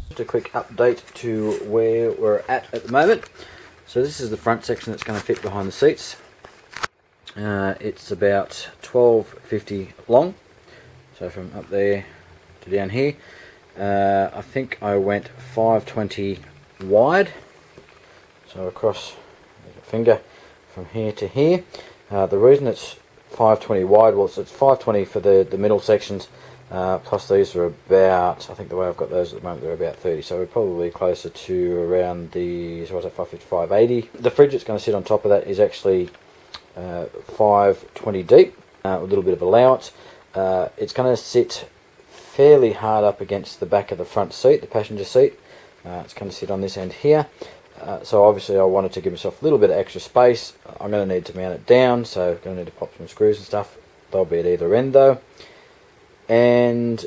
Just a quick update to where we're at the moment. So this is the front section that's going to fit behind the seats. It's about 12.50 long, so from up there to down here. I think I went 5.20 wide, so across the finger from here to here. The reason it's 5.20 wide, well, it's 5.20 for the middle sections, plus these are about, I think the way I've got those at the moment, they're about 30, so we're probably closer to around the, so what's that, 5.50, 5.80. The fridge that's going to sit on top of that is actually 5.20 deep, a little bit of allowance. It's going to sit fairly hard up against the back of the front seat, the passenger seat. It's going to sit on this end here. So obviously I wanted to give myself a little bit of extra space. I'm going to need to mount it down, so I'm going to need to pop some screws and stuff. They'll be at either end though. And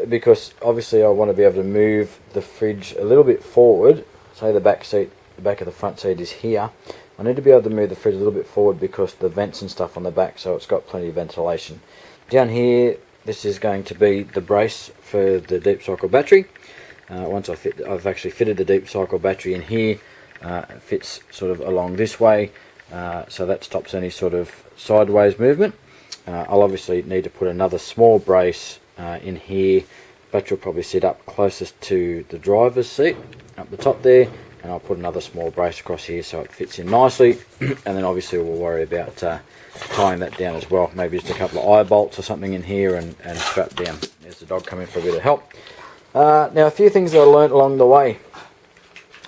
because obviously I want to be able to move the fridge a little bit forward, say the back seat, the back of the front seat is here. I need to be able to move the fridge a little bit forward because the vents and stuff on the back, so it's got plenty of ventilation. Down here, this is going to be the brace for the deep cycle battery. Once I've actually fitted the deep cycle battery in here. It fits sort of along this way, so that stops any sort of sideways movement. I'll obviously need to put another small brace in here. Battery will probably sit up closest to the driver's seat, up the top there. And I'll put another small brace across here so it fits in nicely. And then obviously we'll worry about tying that down as well. Maybe just a couple of eye bolts or something in here and strap down. There's the dog coming for a bit of help. Now a few things that I learnt along the way.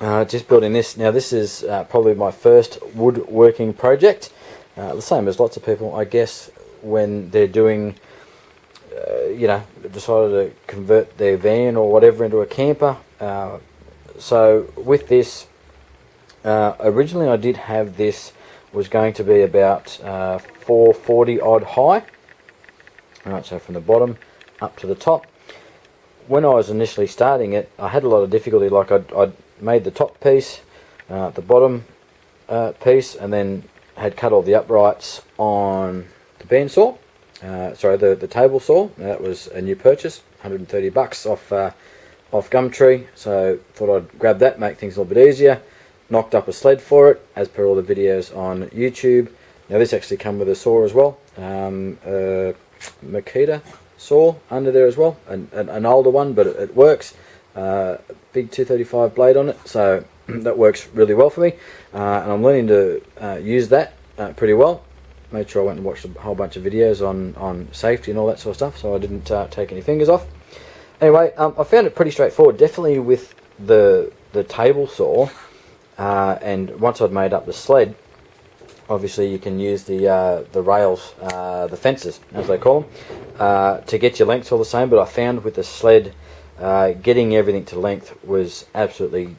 Just building this. Now this is probably my first woodworking project. The same as lots of people, I guess, when they're doing, decided to convert their van or whatever into a camper. So with this, originally I did have this, was going to be about 440 odd high. Alright, so from the bottom up to the top. When I was initially starting it, I had a lot of difficulty. Like I'd made the top piece, the bottom piece, and then had cut all the uprights on the bandsaw. The table saw. Now, that was a new purchase, 130 bucks off Gumtree, so thought I'd grab that, make things a little bit easier. Knocked up a sled for it, as per all the videos on YouTube. Now this actually come with a saw as well, Makita saw under there as well, an older one, but it works. Big 235 blade on it, so that works really well for me, and I'm learning to use that pretty well. Made sure I went and watched a whole bunch of videos on safety and all that sort of stuff, so I didn't take any fingers off. Anyway, I found it pretty straightforward, definitely with the table saw, and once I'd made up the sled, obviously you can use the rails, the fences as they call them, to get your lengths all the same, but I found with the sled, getting everything to length was absolutely,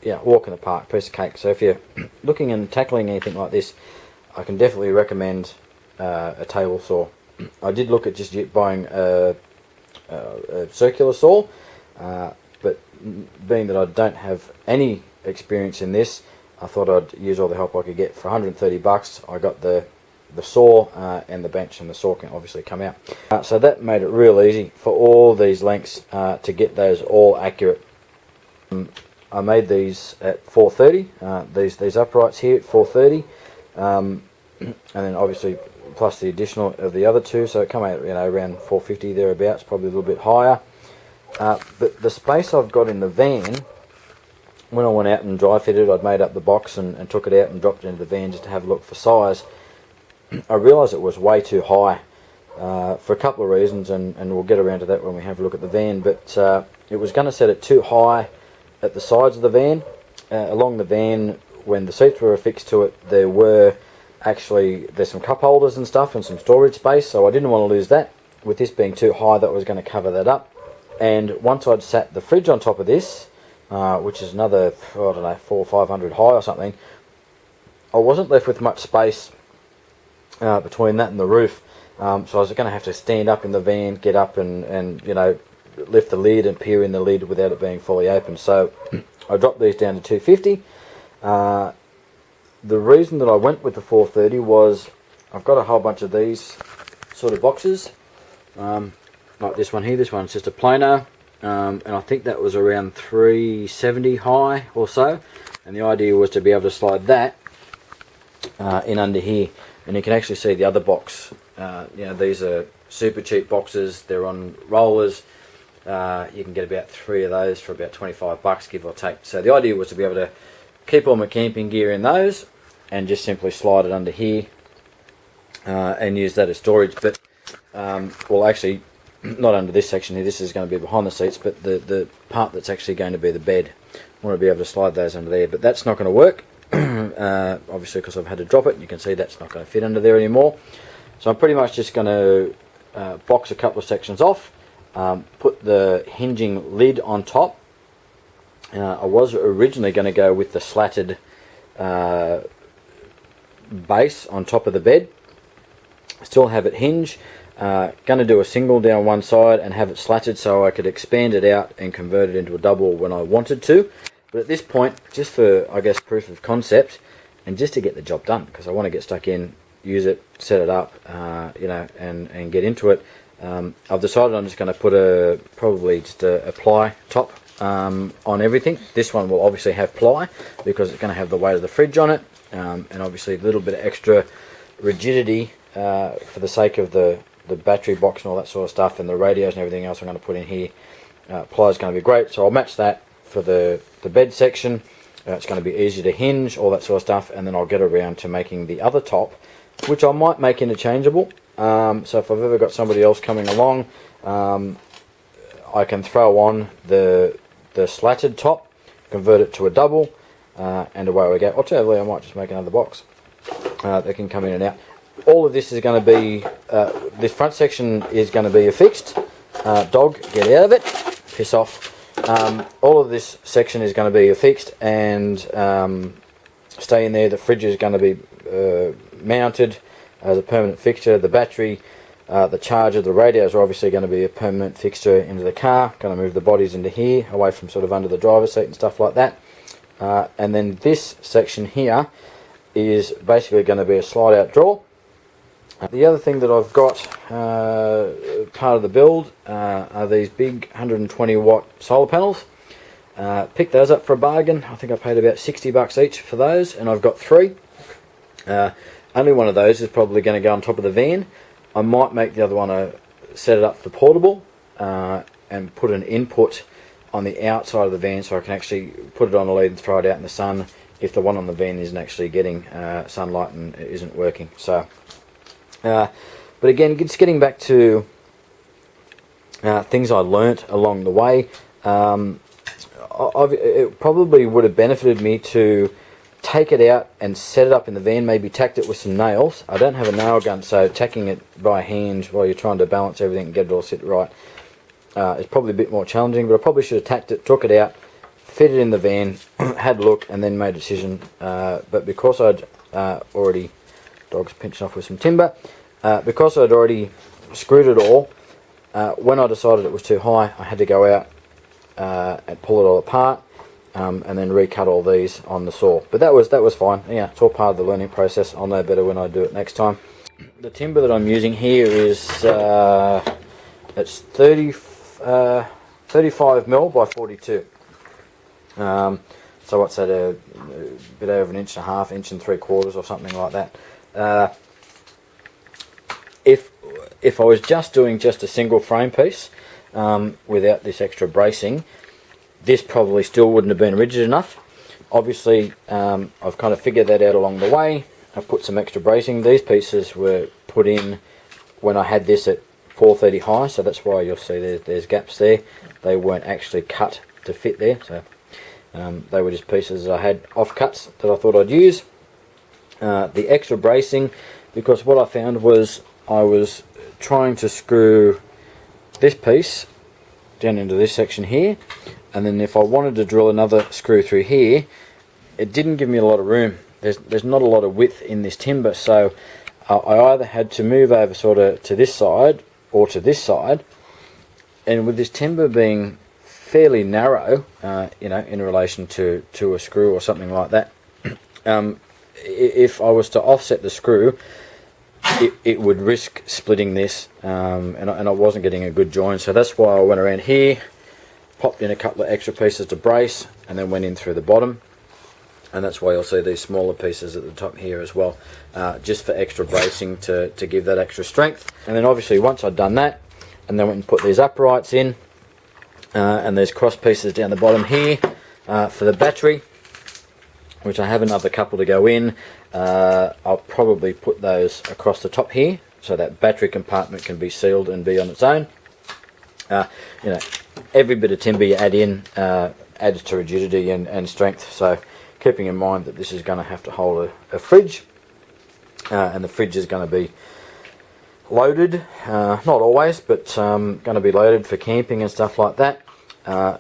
walk in the park, piece of cake. So if you're looking and tackling anything like this, I can definitely recommend a table saw. I did look at just buying a circular saw, but being that I don't have any experience in this, I thought I'd use all the help I could get. For 130 bucks I got the saw and the bench, and the saw can obviously come out. So that made it real easy for all these lengths to get those all accurate. I made these at 430, these uprights here at 430, and then obviously plus the additional of the other two, so it come out around 450 thereabouts, probably a little bit higher. But the space I've got in the van, when I went out and dry fitted, I'd made up the box and took it out and dropped it into the van just to have a look for size. I realised it was way too high for a couple of reasons, and we'll get around to that when we have a look at the van, but it was going to set it too high at the sides of the van. Along the van, when the seats were affixed to it, there's some cup holders and stuff and some storage space, so I didn't want to lose that. With this being too high, that was going to cover that up. And once I'd sat the fridge on top of this, which is another, 400 or 500 high or something, I wasn't left with much space between that and the roof. So I was going to have to stand up in the van, get up and lift the lid and peer in the lid without it being fully open. So I dropped these down to 250. The reason that I went with the 430 was I've got a whole bunch of these sort of boxes, like this one here. This one's just a planer, and I think that was around 370 high or so, and the idea was to be able to slide that in under here, and you can actually see the other box. You know, these are super cheap boxes, they're on rollers. You can get about 3 of those for about 25 bucks, give or take. So the idea was to be able to keep all my camping gear in those and just simply slide it under here and use that as storage. But well, actually not under this section here, this is going to be behind the seats, but the part that's actually going to be the bed, I want to be able to slide those under there, but that's not going to work obviously, because I've had to drop it, and you can see that's not going to fit under there anymore. So I'm pretty much just going to box a couple of sections off, put the hinging lid on top. I was originally going to go with the slatted base on top of the bed, still have it hinge. Going to do a single down one side and have it slatted so I could expand it out and convert it into a double when I wanted to. But at this point, just for, I guess, proof of concept and just to get the job done, because I want to get stuck in, use it, set it up, you know, and get into it. I've decided I'm just going to put probably just a ply top on everything. This one will obviously have ply because it's going to have the weight of the fridge on it, and obviously a little bit of extra rigidity for the sake of the battery box and all that sort of stuff, and the radios and everything else I'm going to put in here. Ply is going to be great, so I'll match that for the bed section. It's going to be easy to hinge, all that sort of stuff, and then I'll get around to making the other top, which I might make interchangeable. So if I've ever got somebody else coming along, I can throw on the slatted top, convert it to a double, and away we go. Alternatively, I might just make another box. They can come in and out. All of this is going to be, this front section is going to be affixed. Dog, get out of it, piss off. All of this section is going to be affixed and stay in there. The fridge is going to be mounted as a permanent fixture. The battery, the charger, the radios are obviously going to be a permanent fixture into the car. Going to move the bodies into here, away from sort of under the driver's seat and stuff like that. And then this section here is basically going to be a slide out drawer. The other thing that I've got part of the build are these big 120 watt solar panels. Picked those up for a bargain. I think I paid about 60 bucks each for those, and I've got 3. Only one of those is probably going to go on top of the van. I might make the other one set it up for portable and put an input on the outside of the van so I can actually put it on a lead and throw it out in the sun if the one on the van isn't actually getting sunlight and it isn't working. So but again, just getting back to things I learnt along the way, it probably would have benefited me to take it out and set it up in the van, maybe tacked it with some nails. I don't have a nail gun, so tacking it by hand while you're trying to balance everything and get it all sit right is probably a bit more challenging, but I probably should have tacked it, took it out, fit it in the van, had a look, and then made a decision. But because I'd already... Dog's pinching off with some timber. Because I'd already screwed it all, when I decided it was too high, I had to go out and pull it all apart and then recut all these on the saw. But that was fine. Yeah, it's all part of the learning process. I'll know better when I do it next time. The timber that I'm using here is it's 35 mil by 42. So what's that? A bit over 1.5 inches, 1.5 inches or something like that. If I was just doing just a single frame piece without this extra bracing, this probably still wouldn't have been rigid enough. Obviously, I've kind of figured that out along the way. I've put some extra bracing. These pieces were put in when I had this at 430 high, so that's why you'll see there's gaps there. They weren't actually cut to fit there, so they were just pieces I had offcuts that I thought I'd use. The extra bracing, because what I found was I was trying to screw this piece down into this section here, and then if I wanted to drill another screw through here, it didn't give me a lot of room. There's not a lot of width in this timber, so I either had to move over sort of to this side or to this side, and with this timber being fairly narrow, you know, in relation to a screw or something like that, if I was to offset the screw, it would risk splitting this, and I wasn't getting a good join. So that's why I went around here, popped in a couple of extra pieces to brace and then went in through the bottom, and that's why you'll see these smaller pieces at the top here as well, just for extra bracing to give that extra strength. And then obviously once I'd done that, and then went and put these uprights in, and there's cross pieces down the bottom here for the battery, which I have another couple to go in. I'll probably put those across the top here so that battery compartment can be sealed and be on its own. You know, every bit of timber you add in adds to rigidity and strength, so keeping in mind that this is going to have to hold a fridge, and the fridge is going to be loaded, not always, but going to be loaded for camping and stuff like that. The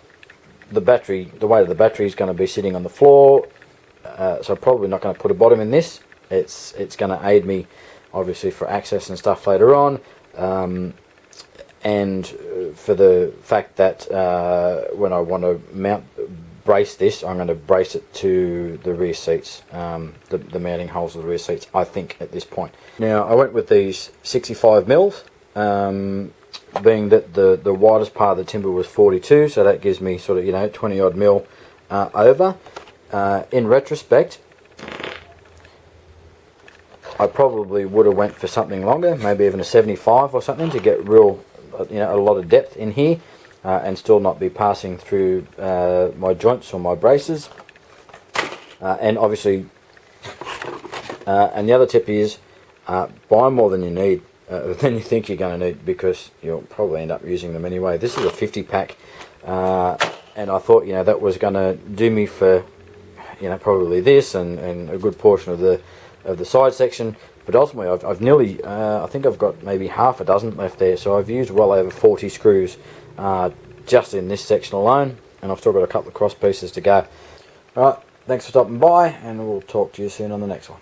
weight of the battery is going to be sitting on the floor, so I'm probably not going to put a bottom in this. It's going to aid me obviously for access and stuff later on, and for the fact that when I want to brace this, I'm going to brace it to the rear seats, the mounting holes of the rear seats, I think, at this point. Now I went with these 65 mils, being that the widest part of the timber was 42, so that gives me sort of, you know, 20 odd mil over. In retrospect, I probably would have went for something longer, maybe even a 75 or something, to get real, you know, a lot of depth in here, and still not be passing through my joints or my braces. And obviously, and the other tip is, buy more than you need, than you think you're going to need, because you'll probably end up using them anyway. This is a 50 pack, and I thought, you know, that was going to do me for, you know, probably this and a good portion of the side section, but ultimately I've nearly, I think I've got maybe half a dozen left there, so I've used well over 40 screws just in this section alone, and I've still got a couple of cross pieces to go. Alright, thanks for stopping by, and we'll talk to you soon on the next one.